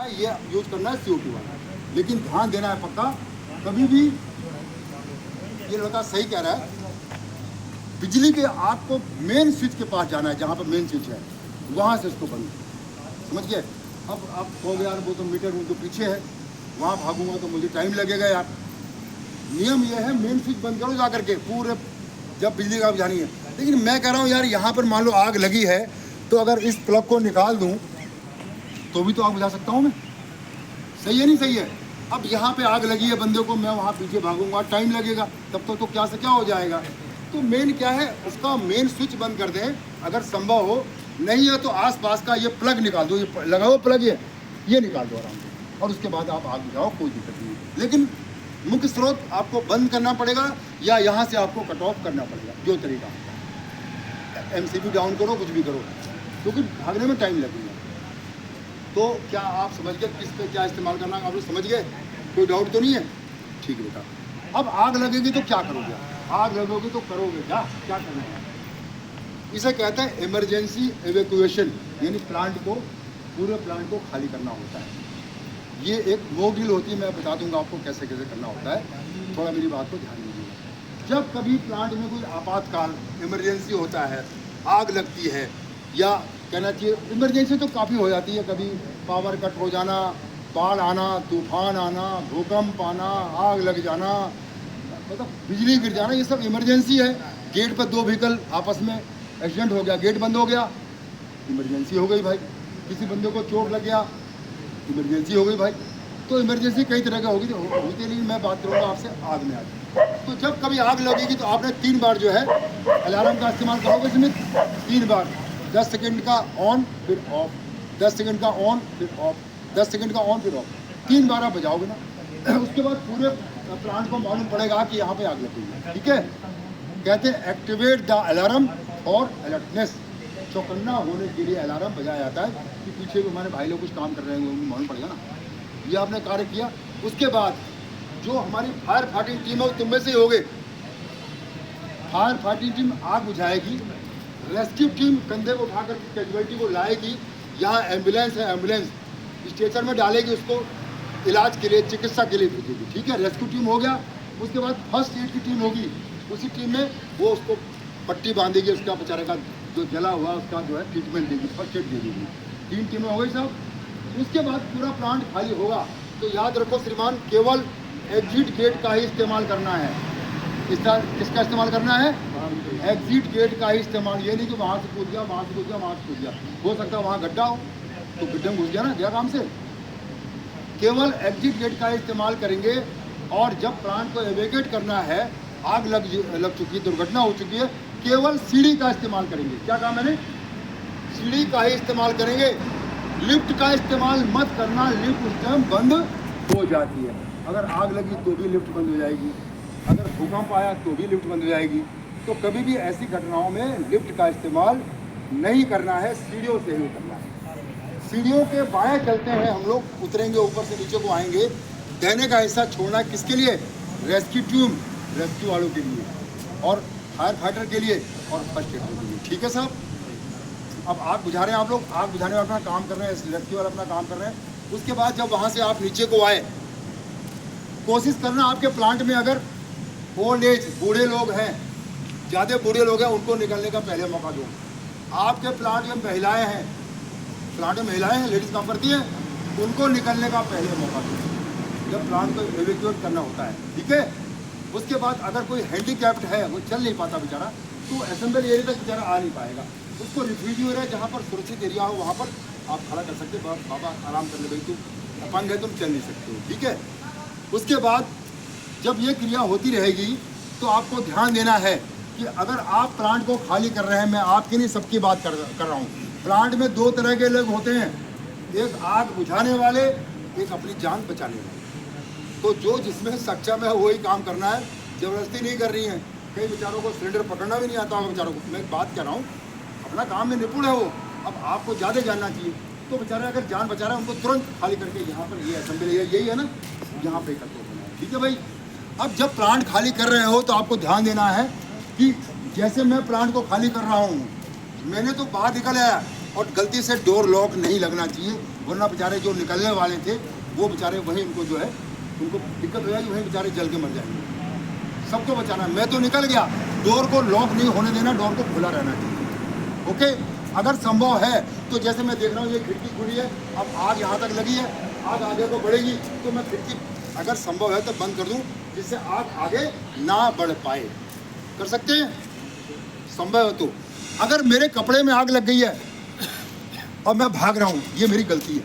है, ये यूज करना है CO2 वाला। लेकिन ध्यान देना है पक्का, कभी भी, ये लड़का सही कह रहा है, बिजली के आपको मेन स्विच के पास जाना है, जहाँ पर मेन स्विच है वहाँ से इसको बंद, समझ गए। अब आप कहोगे यार वो तो मीटर वो तो पीछे है, वहाँ भागूंगा तो मुझे टाइम लगेगा यार। नियम ये है, मेन स्विच बंद करो जा करके पूरे, जब बिजली का जानी है। लेकिन मैं कह रहा हूँ यार, यहाँ पर मान लो आग लगी है, तो अगर इस प्लग को निकाल दूँ तो भी तो आग बुझा सकता हूँ मैं, सही है नहीं सही है। अब यहाँ पे आग लगी है बंदे को, मैं वहाँ पीछे भागूंगा, टाइम लगेगा, तब तक तो क्या से क्या हो जाएगा। तो मेन क्या है, उसका मेन स्विच बंद कर दें अगर संभव हो, नहीं है तो आसपास का ये प्लग निकाल दो, ये लगा हुआ प्लग ये निकाल दो आराम से, और उसके बाद आप आग बुझाओ, कोई दिक्कत नहीं। लेकिन मुख्य स्रोत आपको बंद करना पड़ेगा या यहाँ से आपको कट ऑफ करना पड़ेगा, जो तरीका। MCB डाउन करो, कुछ भी करो, क्योंकि भागने में टाइम लगेगा। तो क्या आप समझ गए किस पे क्या इस्तेमाल करना, आप लोग समझ गए, कोई डाउट तो नहीं है? ठीक है बेटा। अब आग लगेगी तो क्या करोगे, आग लगोगे तो करोगे क्या करना है, इसे कहते हैं इमरजेंसी एवेक्यूएशन, यानी प्लांट को, पूरे प्लांट को खाली करना होता है। ये एक मॉक ड्रिल होती है, मैं बता दूंगा आपको कैसे कैसे करना होता है, थोड़ा मेरी बात को ध्यान दीजिएगा। जब कभी प्लांट में कोई आपातकाल इमरजेंसी होता है, आग लगती है, या कहना चाहिए इमरजेंसी तो काफ़ी हो जाती है, कभी पावर कट हो जाना, बाढ़ आना, तूफान आना, भूकंप आना, आग लग जाना, मतलब बिजली गिर जाना, ये सब इमरजेंसी है। गेट पर 2 व्हीकल आपस में एक्सीडेंट हो गया, गेट बंद हो गया, इमरजेंसी हो गई भाई। किसी बंदे को चोट लग गया, इमरजेंसी हो गई भाई। तो इमरजेंसी कई तरह का होगी, होती नहीं, मैं बात करूँगा आपसे आग में आगे। तो जब कभी आग लगेगी तो आपने 3 बार जो है अलार्म का इस्तेमाल करोगे, इसमें 3 बार, 10 सेकंड का ऑन फिर ऑफ, 10 सेकंड का ऑन फिर ऑफ, 10 सेकंड का ऑन फिर ऑफ, 3 बार आप बजाओगे ना, उसके बाद पूरे प्लांट को मालूम पड़ेगा कि यहाँ पे आग लगी है, ठीक है। कहते हैं एक्टिवेट द अलार्म और अलर्टनेस, चौकन्ना होने के लिए अलार्म बजाया जाता है कि पीछे भी हमारे भाई लोग कुछ काम कर रहे हैं, उनको मालूम पड़ेगा ना। ये आपने कार्य किया। उसके बाद जो हमारी फायर फाइटिंग टीम है, तुम में से ही होगे, फायर फाइटिंग टीम आग बुझाएगी, रेस्क्यू टीम कंधे को उठाकर कैजुअलिटी को लाएगी, यहाँ एम्बुलेंस है, एम्बुलेंस स्टेशन में डालेगी, उसको इलाज के लिए, चिकित्सा के लिए भेजेगी, ठीक है। रेस्क्यू टीम हो गया। उसके बाद फर्स्ट एड की टीम होगी, उसी टीम में वो उसको पट्टी बांधेगी, उसका बेचारे का जो जला हुआ उसका जो है ट्रीटमेंट देगी, फर्स्ट एड दे देगी। 3 टीमें हो गई साहब। उसके बाद पूरा प्लांट खाली होगा। तो याद रखो श्रीमान, केवल एग्जिट गेट का ही इस्तेमाल करना है। किसका इस्तेमाल करना है? एग्जिट गेट का ही इस्तेमाल। ये नहीं कि वहाँ से कूद गया, वहाँ से कूद गया, वहाँ से कूद गया, हो सकता है वहाँ गड्ढा हो तो गड्ढे में घुस गया ना, गया काम से। केवल एग्जिट गेट का इस्तेमाल करेंगे। और जब प्लांट को एवेक्यूएट करना है, आग लग चुकी है, दुर्घटना हो चुकी है, केवल सीढ़ी का इस्तेमाल करेंगे। क्या कहा मैंने? सीढ़ी का ही इस्तेमाल करेंगे। लिफ्ट का इस्तेमाल मत करना, लिफ्ट उस टाइम बंद हो जाती है। अगर आग लगी तो भी लिफ्ट बंद हो जाएगी, अगर भूकंप आया तो भी लिफ्ट बंद हो जाएगी। तो कभी भी ऐसी घटनाओं में लिफ्ट का इस्तेमाल नहीं करना है, सीढ़ियों से ही करना है। सीढ़ियों के बाएं चलते हैं हम लोग, उतरेंगे, ऊपर से नीचे को आएंगे। कहने का हिस्सा छोड़ना किसके लिए? रेस्क्यू टीम, रेस्क्यू वालों के लिए, और फायर फाइटर के लिए, और फर्स्ट एड के लिए, ठीक है साहब। अब आग बुझा रहे हैं आप लोग, आग बुझाने वाला अपना काम कर रहे हैं, रेस्क्यू वाला अपना काम कर रहे हैं। उसके बाद जब वहाँ से आप नीचे को आए, कोशिश करना आपके प्लांट में अगर ओल्ड एज बूढ़े लोग हैं, ज़्यादा बूढ़े लोग हैं, उनको निकलने का पहले मौका दो। आपके प्लांट में महिलाएँ हैं, प्लांट में महिलाएँ हैं, लेडीज़ काम करती हैं, उनको निकलने का पहले मौका दो जब प्लांट को एवेक्यूएट करना होता है, ठीक है। उसके बाद अगर कोई हैंडीकैप्ड है, वो चल नहीं पाता बेचारा, तो असेंबल एरिया तक बेचारा आ नहीं पाएगा, उसको रिफ्यूजी एरिया जहाँ पर सुरक्षित एरिया हो वहाँ पर आप खड़ा कर सकते हो। बाबा आराम कर ले भाई, तुम अपंग है, तुम चल नहीं सकते हो, ठीक है। उसके बाद जब ये क्रिया होती रहेगी तो आपको ध्यान देना है कि अगर आप प्लांट को खाली कर रहे हैं, मैं आपकी नहीं सबकी बात कर रहा हूँ। प्लांट में 2 तरह के लोग होते हैं, एक आग बुझाने वाले, एक अपनी जान बचाने वाले। तो जो जिसमें सक्षम है वही काम करना है, ज़बरदस्ती नहीं कर रही हैं। कई बेचारों को सिलेंडर पकड़ना भी नहीं आता होगा बेचारों को, मैं बात कर रहा हूँ, अपना काम में निपुण है वो। अब आपको ज़्यादा जानना चाहिए, तो बेचारे अगर जान बचा रहे हैं उनको तुरंत खाली करके यहाँ पर ये असेंबली यही है ना, यहाँ पे करते हैं, ठीक है भाई। अब जब प्लांट खाली कर रहे हो तो आपको ध्यान देना है कि जैसे मैं प्लांट को खाली कर रहा हूँ, मैंने तो बाहर निकल आया और गलती से डोर लॉक नहीं लगना चाहिए, वरना बेचारे जो निकलने वाले थे वो बेचारे वहीं उनको जो है उनको दिक्कत हो जाएगी, वहीं बेचारे जल के मर जाएंगे। सबको बचाना। मैं तो निकल गया, डोर को लॉक नहीं होने देना, डोर को खुला रहना चाहिए। ओके, अगर संभव है तो जैसे मैं देख रहा हूँ ये खिड़की खुली है, अब आग यहाँ तक लगी है, आग आगे को बढ़ेगी तो मैं खिड़की अगर संभव है तो बंद कर दूँ, जिससे आग आगे ना बढ़ पाए। कर सकते हैं संभव है तो। अगर मेरे कपड़े में आग लग गई है और मैं भाग रहा हूँ, ये मेरी गलती है।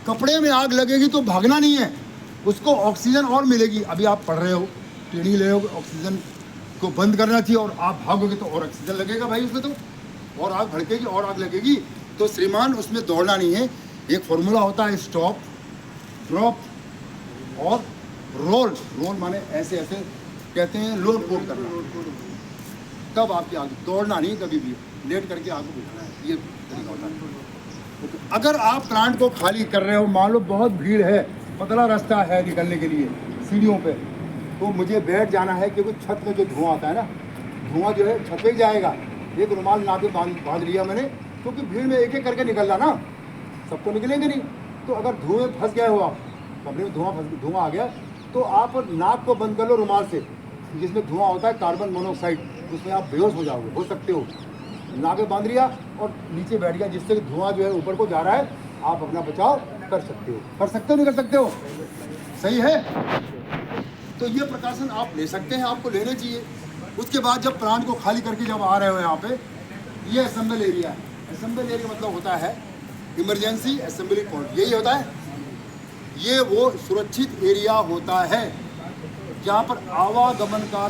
कपड़े में आग लगेगी तो भागना नहीं है, उसको ऑक्सीजन और मिलेगी। अभी आप पढ़ रहे हो, टेढ़ी ले रहे हो, ऑक्सीजन को बंद करना चाहिए और आप भागोगे तो और ऑक्सीजन लगेगा भाई उसमें, तो और आग भड़केगी और आग लगेगी। तो श्रीमान उसमें दौड़ना नहीं है। एक फॉर्मूला होता है स्टॉप, ड्रॉप और रोल। रोल माने ऐसे ऐसे कहते हैं, लोड पोट करना, तब आपकी आग। दौड़ना नहीं कभी भी, लेट करके आग को बुझाना है, ये तरीका होता है। अगर आप प्लांट को खाली कर रहे हो, मान लो बहुत भीड़ है, पतला रास्ता है निकलने के लिए सीढ़ियों पे, तो मुझे बैठ जाना है क्योंकि छत में जो धुआं आता है ना, धुआं जो है छत पे ही जाएगा। एक रुमाल नाके बांध लिया मैंने, क्योंकि भीड़ में एक एक करके निकलना ना, सबको निकलेंगे नहीं। तो अगर धुएं फंस गए हो, आप कमरे में धुआं आ गया, तो आप नाक को बंद कर लो रुमाल से, जिसमें धुआं होता है कार्बन मोनोऑक्साइड, उसमें आप बेहोश हो जाओगे, हो सकते हो। नाके बांध लिया और नीचे बैठ गया, जिससे धुआं जो है ऊपर को जा रहा है, आप अपना बचाव कर सकते हो। कर सकते हो नहीं कर सकते हो? सही है। तो ये प्रिकॉशन आप ले सकते हैं, आपको लेने चाहिए। उसके बाद जब प्लांट को खाली करके जब आ रहे हो यहाँ पे, ये असेंबल एरिया है। असेंबल एरिया मतलब होता है इमरजेंसी असेंबली पॉइंट, यही होता है। ये वो सुरक्षित एरिया होता है जहाँ पर आवागमन का